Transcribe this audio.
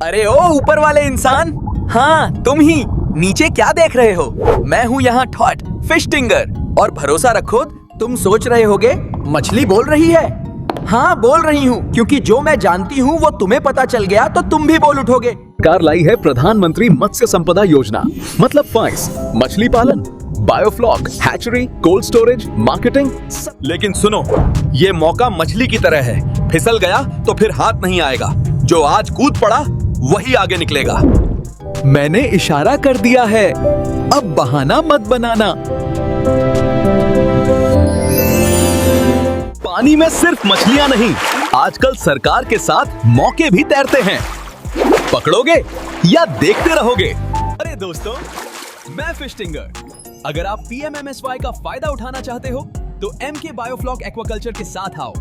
अरे ओ ऊपर वाले इंसान, हाँ तुम ही। नीचे क्या देख रहे हो? मैं हूँ यहाँ ठॉट FishTinger। और भरोसा रखो, तुम सोच रहे होगे मछली बोल रही है। हाँ बोल रही हूँ, क्योंकि जो मैं जानती हूँ वो तुम्हें पता चल गया तो तुम भी बोल उठोगे। सरकार लाई है प्रधानमंत्री मत्स्य संपदा योजना, मतलब फाइस, मछली पालन, biofloc, hatchery, cold storage, marketing. लेकिन सुनो, ये मौका मछली की तरह है, फिसल गया तो फिर हाथ नहीं आएगा। जो आज कूद पड़ा वही आगे निकलेगा। मैंने इशारा कर दिया है, अब बहाना मत बनाना। पानी में सिर्फ मछलियां नहीं, आजकल सरकार के साथ मौके भी तैरते हैं। पकड़ोगे या देखते रहोगे? अरे दोस्तों, मैं FishTinger। अगर आप PMMSY का फायदा उठाना चाहते हो तो MK बायोफ्लॉक एक्वाकल्चर के साथ आओ।